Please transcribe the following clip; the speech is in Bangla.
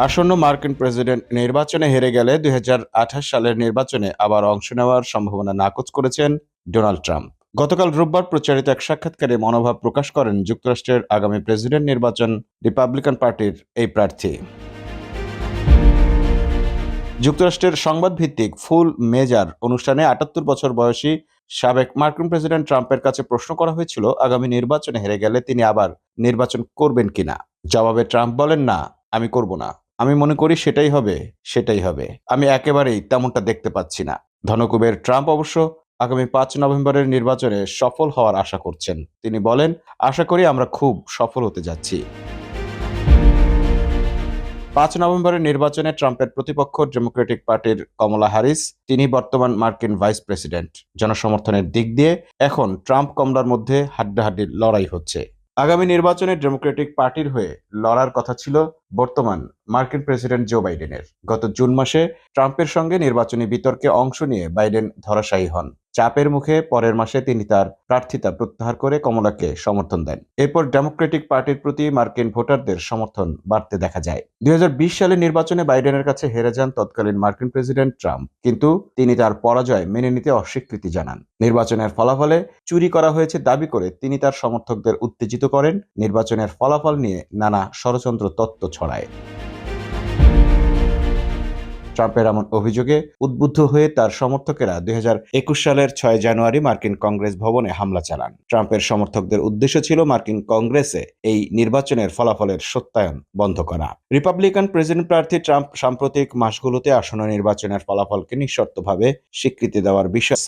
আসন্ন মার্কিন প্রেসিডেন্ট নির্বাচনে হেরে গেলে ২০২৮ সালের নির্বাচনে আবার অংশ নেওয়ার সম্ভাবনা নাকচ করেছেন ডোনাল্ড ট্রাম্প। গতকাল রোববার প্রচারিত এক সাক্ষাৎকারে মনোভাব প্রকাশ করেন যুক্তরাষ্ট্রের আগামী প্রেসিডেন্ট নির্বাচন রিপাবলিকান পার্টির এই প্রার্থী। যুক্তরাষ্ট্রের সংবাদভিত্তিক ফুল মেজার অনুষ্ঠানে ৭৮ বছর বয়সী সাবেক মার্কিন প্রেসিডেন্ট ট্রাম্পের কাছে প্রশ্ন করা হয়েছিল আগামী নির্বাচনে হেরে গেলে তিনি আবার নির্বাচন করবেন কিনা। জবাবে ট্রাম্প বলেন, না, আমি করব না। আমি মনে করি সেটাই হবে। আমি একেবারেই তেমনটা দেখতে পাচ্ছি না। ধনকুবের ট্রাম্প অবশ্য আগামী ৫ নভেম্বরের নির্বাচনে সফল হওয়ার আশা করছেন। তিনি বলেন, আশা করি আমরা খুব সফল হতে যাচ্ছি। ৫ নভেম্বরের নির্বাচনে ট্রাম্পের প্রতিপক্ষ ডেমোক্রেটিক পার্টির কমলা হ্যারিস, তিনি বর্তমান মার্কিন ভাইস প্রেসিডেন্ট। জনসমর্থনের দিক দিয়ে এখন ট্রাম্প কমলার মধ্যে হাড্ডাহাড্ডির লড়াই হচ্ছে। আগামী নির্বাচনে ডেমোক্রেটিক পার্টির হয়ে লড়ার কথা ছিল বর্তমান মার্কিন প্রেসিডেন্ট জো বাইডেনের। গত জুন মাসে ট্রাম্পের সঙ্গে নির্বাচনী বিতর্কে অংশ নিয়ে বাইডেন ধরাশায়ী হন। চাপের মুখে পরের মাসে তিনি তার প্রার্থিতা প্রত্যাহার করে কমলাকে সমর্থন দেন। এরপর ডেমোক্রেটিক পার্টির প্রতি মার্কিন ভোটারদের সমর্থন বাড়তে দেখা যায়। ২০২০ সালের নির্বাচনে বাইডেনের কাছে হেরে যান তৎকালীন মার্কিন প্রেসিডেন্ট ট্রাম্প, কিন্তু তিনি তার পরাজয় মেনে নিতে অস্বীকৃতি জানান। নির্বাচনের ফলাফলে চুরি করা হয়েছে দাবি করে তিনি তার সমর্থকদের উত্তেজিত করেন। নির্বাচনের ফলাফল নিয়ে নানা ষড়যন্ত্র তত্ত্ব ছড়ায়। ট্রাম্পের এমন অভিযোগে উদ্বুদ্ধ হয়ে তার সমর্থকেরা ২০২১ সালের ৬ জানুয়ারি মার্কিন কংগ্রেস ভবনে হামলা চালান। ট্রাম্পের সমর্থকদের উদ্দেশ্য ছিল মার্কিন কংগ্রেসে এই নির্বাচনের ফলাফলের সত্যায়ন বন্ধ করা। রিপাবলিকান প্রেসিডেন্ট প্রার্থী ট্রাম্প সাম্প্রতিক মাসগুলোতে আসন্ন নির্বাচনের ফলাফলকে নিঃশর্তভাবে স্বীকৃতি দেওয়ার বিষয়ে